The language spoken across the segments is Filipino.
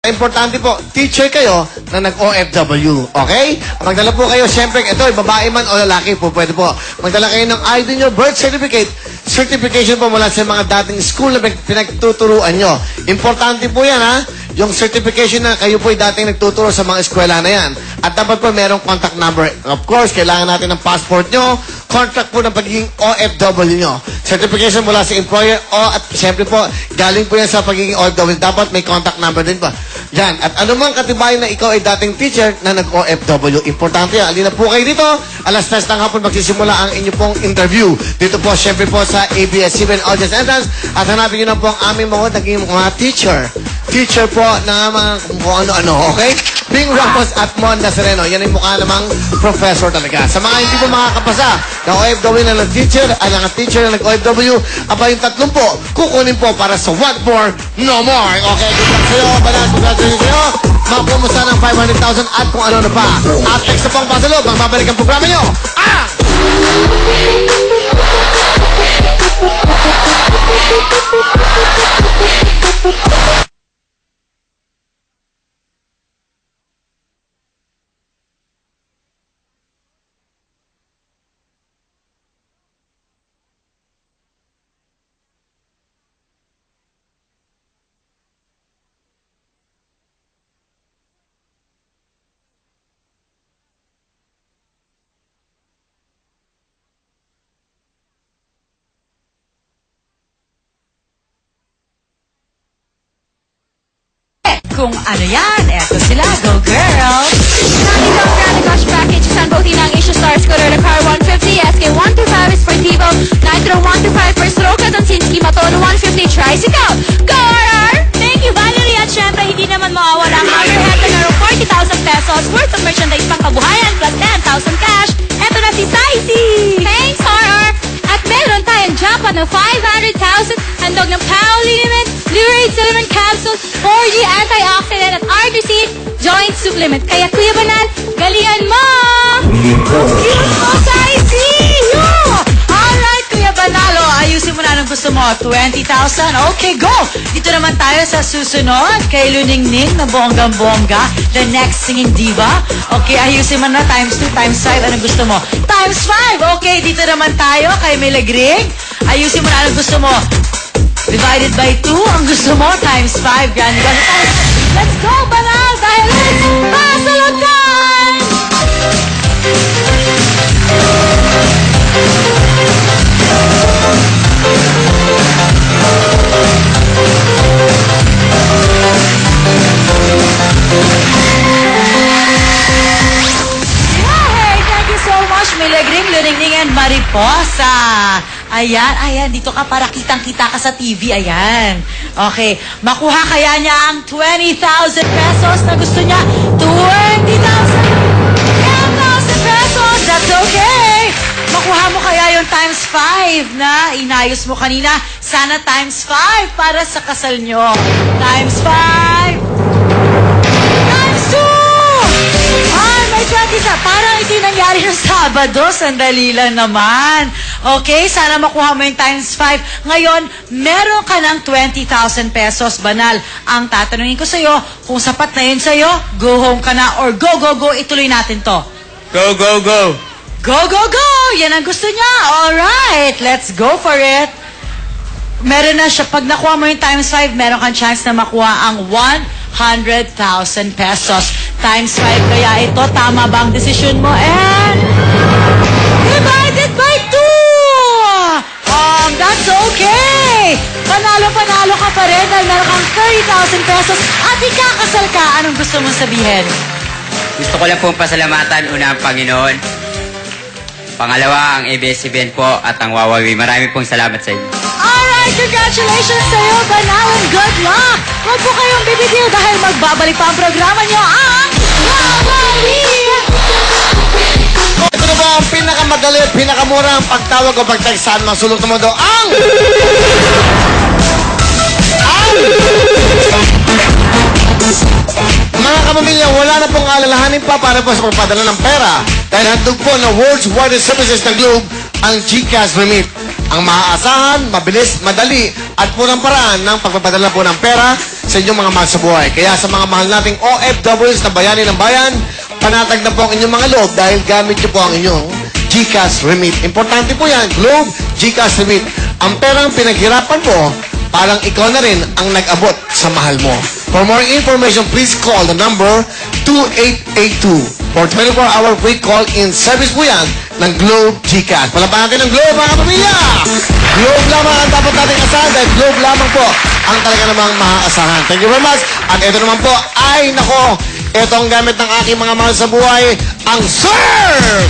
Importante po, teacher kayo na nag-OFW, okay? Magdala po kayo, syempre, ito, babae man o lalaki po, pwede po. Magdala kayo ng ID nyo, birth certificate, certification po mula sa mga dating school na pinagtuturuan nyo. Importante po yan, ha? Yung certification na kayo po dating nagtuturo sa mga eskwela na yan. At dapat po merong contact number. Of course, kailangan natin ng passport nyo, contract po ng pagiging OFW nyo. Certification mula sa employer at syempre po, galing po yan sa pagiging OFW. Dapat may contact number din po. Yan. At anumang katibayan na ikaw ay dating teacher na nag-OFW. Importante yan. Alina po kayo dito. Alas 3 ng hapon magsisimula ang inyo pong interview. Dito po, syempre po sa ABS-CBN Audience Entrance. At hanapin nyo na po ang aming mga naging mga teacher. Teacher po na mga kung ano-ano, okay? Bing Ramos at Mon Nazareno. Yan ay mukha namang professor talaga. Sa mga hindi po makakapasa na OFW na nag-teacher, ng teacher na nag-OFW, aba yung tatlong po, kukunin po para sa What More, No More. Okay, good luck sa'yo. Balas, congratulations sa'yo. Makuha mo sana ng 500,000 at kung ano pa. At next na po ang pasalog, magbabalik ang programa nyo. Kung ano yan, eto sila, go girls! Nakita ang Grand Cash Package, saan bauti ng Asia Stars, Corolla Car 150, SK125 Sportivo, Nitro 125 per stroke, at Tonsinski Matono 150 Tricycle. Go RR! Thank you, Valerie. At syempre, hindi naman mawawala ang Hammerhead na narong 40,000 pesos worth of merchandise pang kabuhayan plus 10,000 cash. Eto na si Saisi! Thanks, RR! At meron tayong jackpot ng 500,000, handog ng Pauline, Lurate Cinnamon Capsule, 4G Antioxidant at RDC Joint Supplement. Kaya Kuya Banal, galingan mo! Cute mo, Saisi! Alright, Kuya Banalo, ayusin mo na ang gusto mo. 20,000? Okay, go! Dito naman tayo sa susunod kay Luningning na bonggang-bongga, the next singing diva. Okay, ayusin mo na times 2, times 5. Anong gusto mo? Times 5! Okay, dito naman tayo kay Milagrig. Ayusin mo na ang gusto mo. Divided by 2, ang gusto mo, times 5. Gani, gani, times 5. Let's go, Banal! Dahil it's pasalog time! Hey, thank you so much, Milagring, Luningning, and Mariposa. Ayan, dito ka para kitang-kita ka sa TV, ayan. Okay, makuha kaya niya ang 20,000 pesos na gusto niya. 20,000! 10,000 pesos! That's okay! Makuha mo kaya yung times 5 na inayos mo kanina. Sana times 5 para sa kasal nyo. Times 5! Times 2! Ay, may 20,000. Parang hindi nangyari ng Sabado. Sandali lang naman. Okay, sana makuha mo yung times 5. Ngayon, meron ka ng 20,000 pesos, Banal. Ang tatanungin ko sa'yo, kung sapat na yun sa'yo, go home ka na or go, go, go, ituloy natin to. Go, go, go! Go, go, go! Yan ang gusto niya. Alright, let's go for it. Meron na siya, pag nakuha mo yung times 5, meron kang chance na makuha ang 100,000 pesos. Times 5 kaya ito, tama ba ang desisyon mo? And divided by 2! That's okay! Panalo-panalo ka pa rin dahil meron kang 30,000 pesos at ikakasal ka. Anong gusto mong sabihin? Gusto ko lang pong pasalamatan una ang Panginoon. Pangalawa, ang ABS-CBN po at ang Wawawi. Marami pong salamat sa inyo. Alright, congratulations sa iyo, Banal, and good luck! Huwag po kayong bibigil dahil magbabalik pa ang programa nyo ang Wawawi! Ito na po ang pinakamadali at pinakamura ang pagtawag o pagtagsan. Masulot naman daw ang mga kapamilya, wala na pong alalahanin pa para po sa pagpadala ng pera. Dahil handog po ng World's Widest Services ng Globe ang GCash Remit. Ang maaasahan, mabilis, madali at purang paraan ng pagpapadala po ng pera sa inyong mga mahal sa buhay. Kaya sa mga mahal nating OFWs na bayani ng bayan, panatag na po ang inyong mga loob dahil gamit niyo po ang inyong GCash Remit. Importante po yan, Globe GCash Remit. Ang perang pinaghirapan mo, parang ikaw na rin ang nag-abot sa mahal mo. For more information, please call the number 2882. For 24-hour free call-in service po yan ng Globe GCash. Palapakan natin ng Globe, mga kapamilya! Globe lamang ang dapat natin asahan dahil Globe lamang po ang talaga namang maaasahan. Thank you very much. At ito naman po, ay nako, ito ang gamit ng aking mga mahal sa buhay, ang Surf!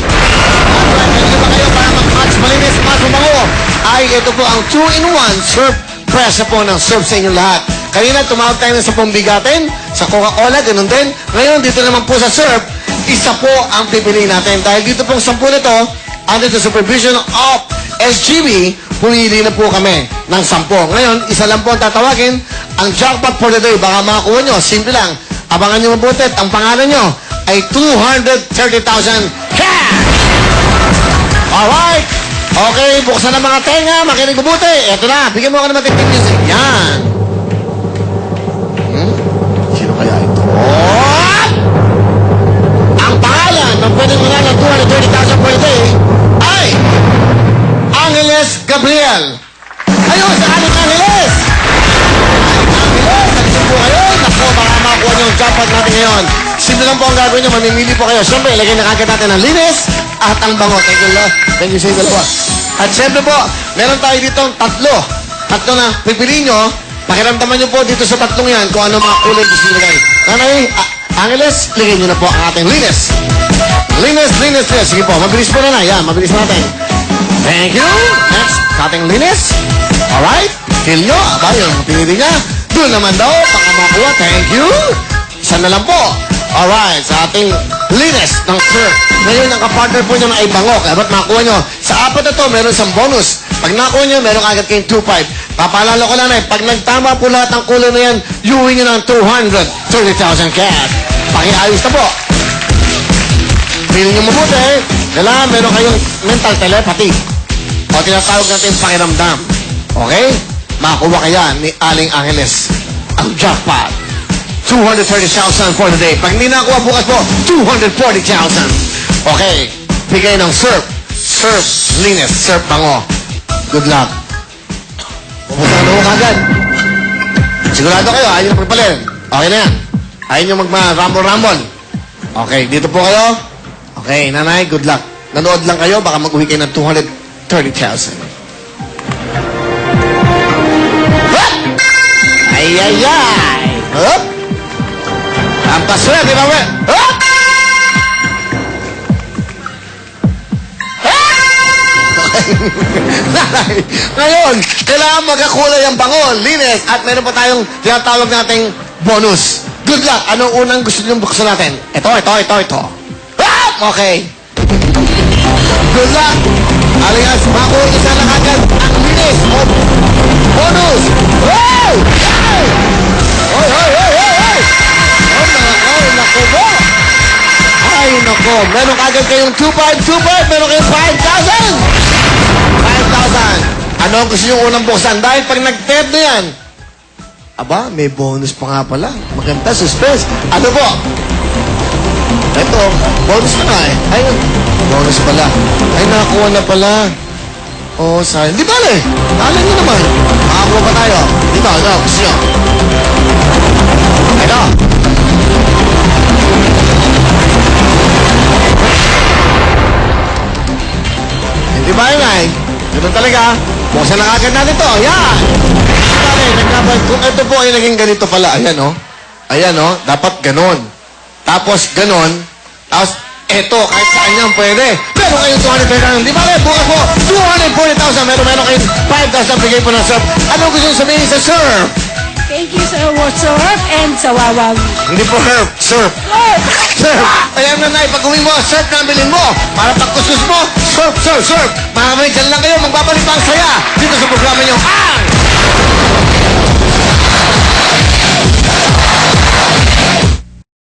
At kanina ba kayo para mag-match malinis, match mabango? Ay ito po ang 2-in-1 Surf Press po ng Surf sa inyong lahat. Kanina tumawag tayo ng 10 bigatin, sa Coca-Cola, ganun din. Ngayon, dito naman po sa Surf, isa po ang pipiliin natin. Dahil dito pong 10 nito, under the supervision of SGB, pumili na po kami ng 10. Ngayon, isa lang po ang tatawagin. Ang jackpot for the day, baka makakuha nyo. Simple lang. Abangan nyo mabuti. Ang pangalan nyo ay 230,000 cash! Alright! Okay, buksan na mga tenga. Makinig mabuti. Eto na. Bigyan mo ako ng matinding music. Yan. Sino kaya ito? Ang pangalan ng pwedeng manalo ng 230,000 per day ay Angeles Gabriel. Ayun, sa ating Angeles! Angeles, nagsin po kayo. Naku, baka makakuha niyo ang jackpot natin ngayon. Simple lang po ang gagawin niyo. Mamimili po kayo. Siyempre, ilagay na kagad natin ang linis at ang bango. Thank you, Lord. Thank you, Savior po. At siyempre po, meron tayo dito tatlo. Tatlo na pipiliin nyo. Pakiramdaman nyo po dito sa tatlong yan kung ano mga kulay gusto nyo lagay. Nanay, Angeles, ligay nyo na po ang ating linis. Linis. Sige po, mabilis po na. Yan, mabilis natin. Thank you. Next, ating linis. Alright. Kill nyo. Aba, yung pinili niya. Doon naman daw, baka makuha. Thank you. Isa na lang po. Alright, sa ating linis ng Surf. Ngayon, ang kapartner po nyo na ay bango. Kaya ba't makakuha nyo? Sa apat na to, meron isang bonus. Pag nakuha nyo, meron agad kayong 2.5. Papaalala ko lang pag nagtama po lahat ng kulay na yan, yuwi nyo ng 230,000 cash. Pakiayos na po. Pili nyo mabuti. Kailangan meron kayong mental telepathy. O tinatawag natin pakiramdam. Okay? Makakuha kaya ni Aling Angeles ang jackpot. 230,000 for the day. Pag hindi nakuha bukas po, 240,000. Okay. Bigay ng Surf. Surf linis. Surf bango. Good luck. Pupunta na ako agad. Sigurado kayo, ayaw nyo pagpalin. Okay na yan. Ayaw nyo magma-rumble-rumble. Okay, dito po kayo. Okay, nanay, good luck. Nanood lang kayo, baka mag-uwi kayo ng 230,000. Hup! Ay! Hup! Ang paswerte, di ba? Hup! Ngayon, kailangan magkakulay ang bango, linis, at meron pa tayong tinatawag nating bonus. Good luck. Anong unang gusto nyo buksan natin? Ito. Ah! Okay. Good luck. Alias, makuha isa lang agad ang linis o bonus. Wow! Hoy! Naku po. Ay, nako. Meron agad kayong 2,525. Meron kayong 5,000. 5,000. Ano ang gusto nyo unang buksan? Dahil pag nag-tap na yan, aba, may bonus pa nga pala. Maganda, suspense. Ano po? Ito, bonus na nga eh. Ayun, bonus pala. Ay, nakakuha na pala. Oh, sayang. Di bale. Alam nyo naman. Makakuha pa tayo. Dito, gusto nyo. Ito. Hindi ba yun ay? Ganun talaga. Buksan na agad natin ito. Yan. Kung ito po ay naging ganito pala. Ayan o. Ayan o. Dapat ganon. Tapos ganon. Tapos eto. Kahit saan yan pwede. Meron kayong 230,000. Di ba rin? Bukas po. 240,000. Meron kayong 5,000. Bigay po ng Surf. Anong gusto nyo sabihin sa Surf? Thank you so much, Surf, and sa Wawawi. Hindi po Herb. Surf. Surf. Ayan na pag uwi mo, Surf na bilhin mo. Para pag kuskus mo, Surf. Mga kamay, dyan lang kayo. Magbabalik pa ang saya. Dito sa programa nyo, ang